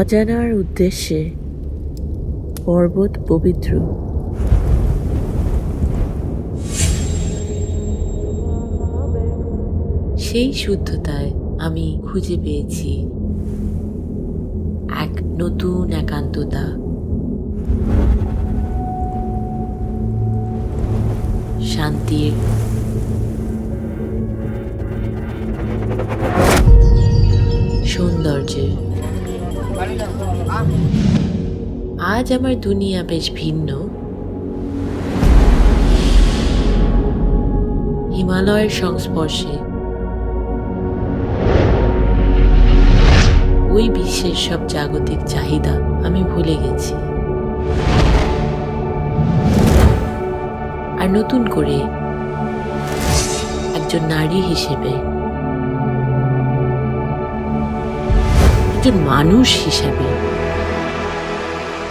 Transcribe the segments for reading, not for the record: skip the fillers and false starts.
অজানার উদ্দেশ্যে পর্বত পবিত্র। সেই শুদ্ধতায় আমি খুঁজে পেয়েছি এক নতুন একান্ততা, শান্তির সৌন্দর্যের। আজ আমার দুনিয়া বেশ ভিন্ন। হিমালয়ের সংস্পর্শে ওই বিশ্বের সব জাগতিক চাহিদা আমি ভুলে গেছি, আর নতুন করে একজন নারী হিসেবে, একজন মানুষ হিসেবে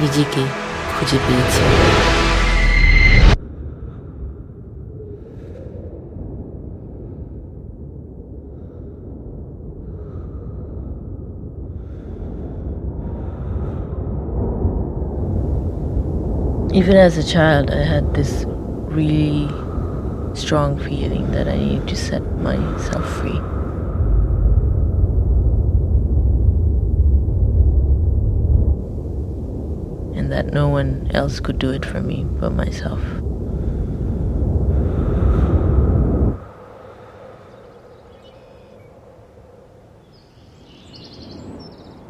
নিজেকে খুঁজে পেয়েছি। Even as a child, I had this really strong feeling that I needed to set myself free. And that no one else could do it for me but myself.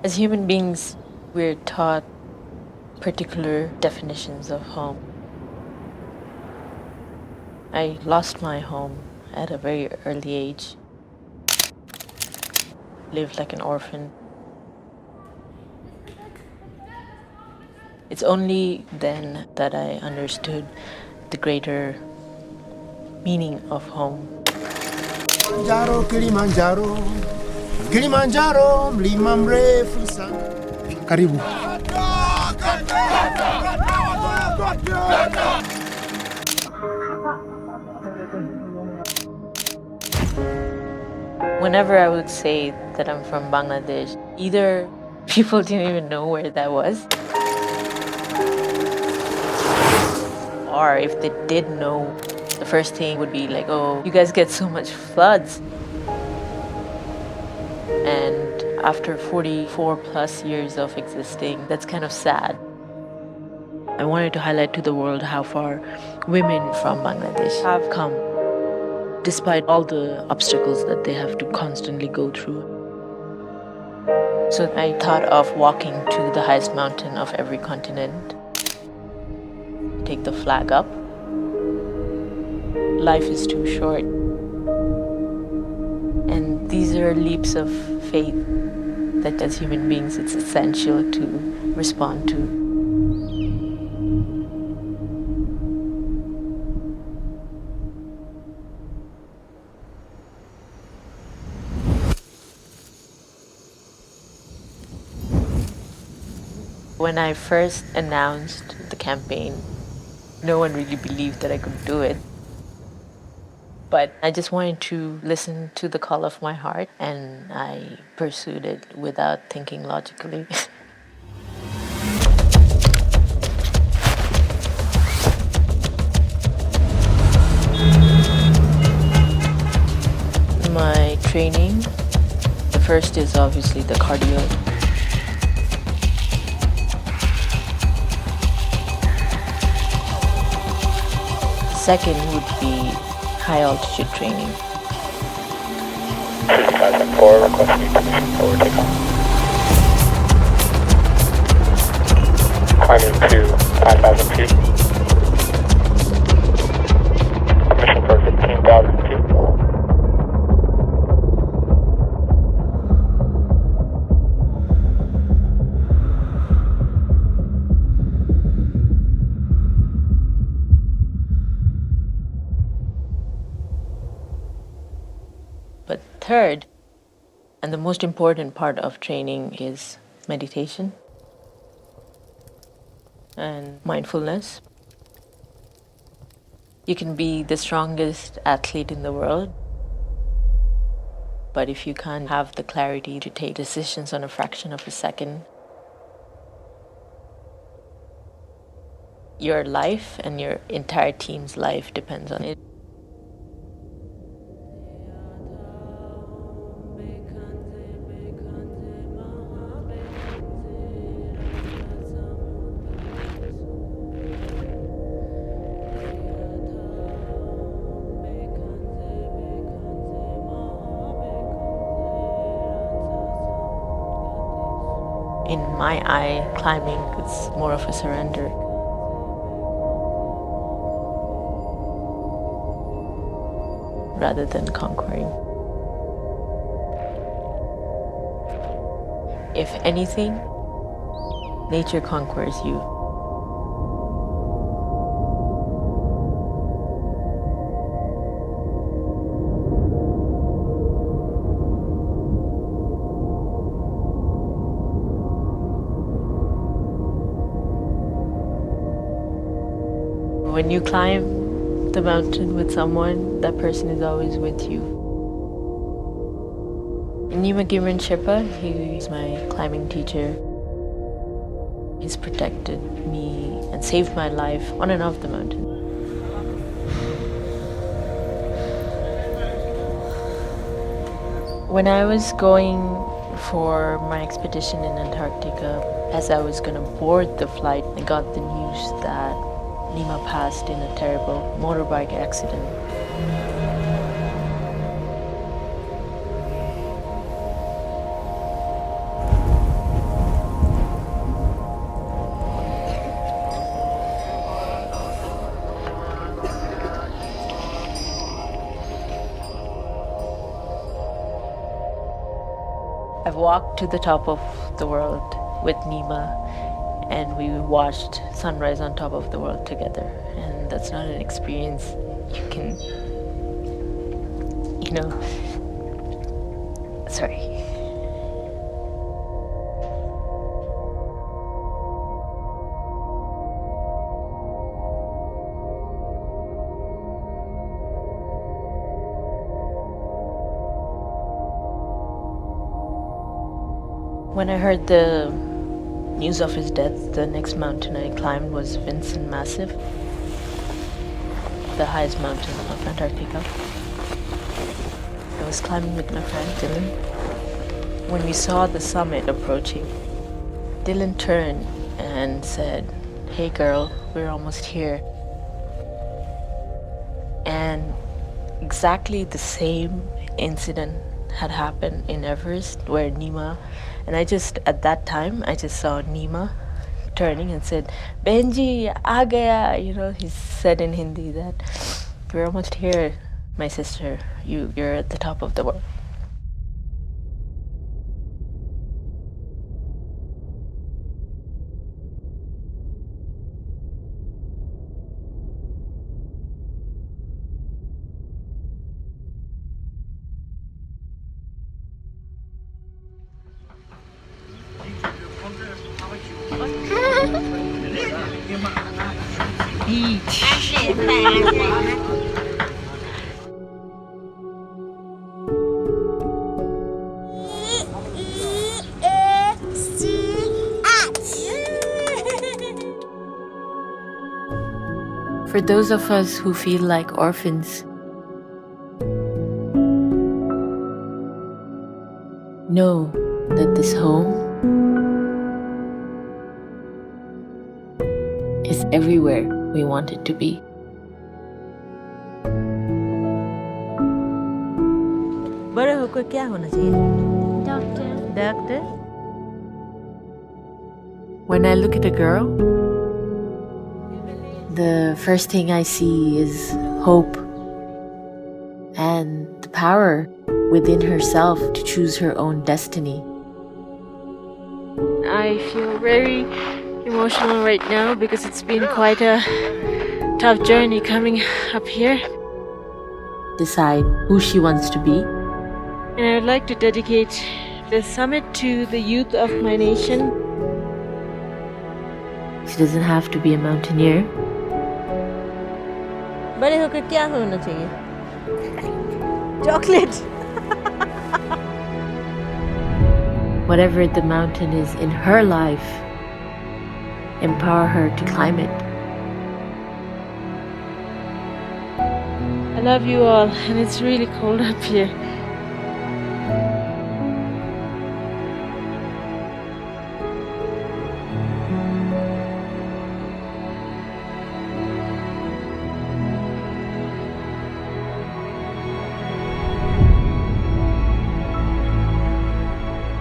As human beings, we're taught particular definitions of home. I lost my home at a very early age, lived like an orphan. It's only then that I understood the greater meaning of home. Kilimanjaro, Kilimanjaro, Kilimanjaro, mlima mrefu sana. Karibu. Whenever I would say that I'm from Bangladesh, either people didn't even know where that was, or if they did know, the first thing would be like, oh, you guys get so much floods. And after 44 plus years of existing, that's kind of sad. I wanted to highlight to the world how far women from Bangladesh have come, despite all the obstacles that they have to constantly go through. So I thought of walking to the highest mountain of every continent, take the flag up. Life is too short. And these are leaps of faith that as human beings it's essential to respond to. When I first announced the campaign, no one really believed that I could do it. But I just wanted to listen to the call of my heart, and I pursued it without thinking logically. My training, the first is obviously the cardio. Second would be high altitude training. 5004, requesting permission for takeoff. Climbing to 5,000 feet. Permission for 15,000 feet. But third, and the most important part of training is meditation and mindfulness. You can be the strongest athlete in the world, but if you can't have the clarity to take decisions on a fraction of a second, your life and your entire team's life depends on it. In my eye, climbing is more of a surrender. Rather than conquering. If anything, nature conquers you. When you climb the mountain with someone, that person is always with you. Nima Gimran Sherpa, he's my climbing teacher. He's protected me and saved my life on and off the mountain. When I was going for my expedition in Antarctica, as I was going to board the flight, I got the news that Nima passed in a terrible motorbike accident. I've walked to the top of the world with Nima, and we watched sunrise on top of the world together. And that's not an experience you can, sorry. When I heard the news of his death, the next mountain I climbed was Vincent Massif, the highest mountain of Antarctica. I was climbing with my friend Dylan. When we saw the summit approaching, Dylan turned and said, "Hey girl, we're almost here." And exactly the same incident had happened in Everest, where Nima, and at that time, I just saw Nima turning and said, "Benji, aa gaya." He said in Hindi that, "We're almost here, my sister. You're at the top of the world." For those of us who feel like orphans, know that this home is everywhere we want it to be. बड़े होकर क्या होना चाहिए? Doctor. When I look at a girl, the first thing I see is hope and the power within herself to choose her own destiny. I feel very emotional right now because it's been quite a tough journey coming up here. Decide who she wants to be. And I would like to dedicate the summit to the youth of my nation. She doesn't have to be a mountaineer. बड़े होकर क्या होना चाहिए? Chocolate. Whatever the mountain is in her life, empower her to climb it. I love you all, and it's really cold up here.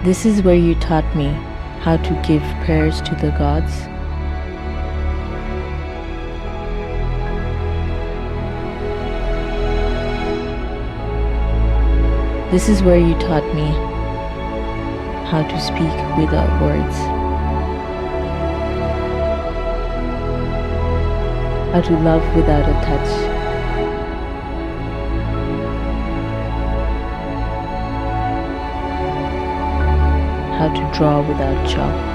This is where you taught me how to give prayers to the gods. This is where you taught me how to speak without words, how to love without a touch, how to draw without chalk.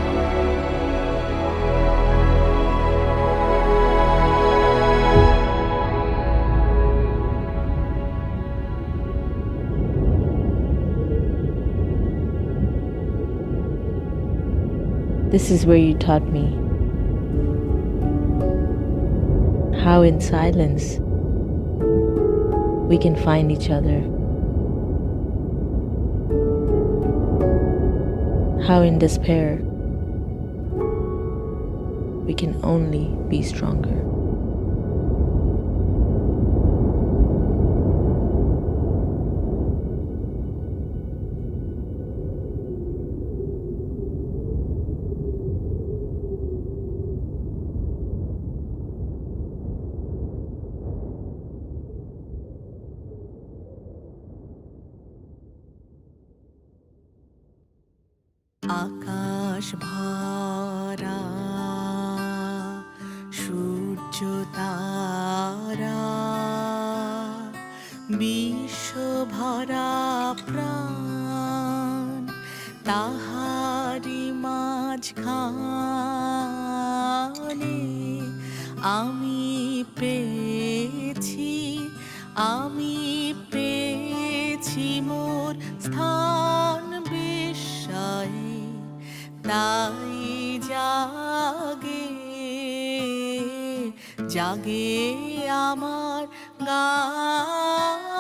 This is where you taught me how in silence we can find each other, how in despair we can only be stronger. আকাশ ভরা সূর্য তারা বিশ্ব ভরা প্রাণ তাহারি মাঝখানে আমি পেয়েছি মোর স্থান বিস্ময়ে তাই জাগে আমার গান।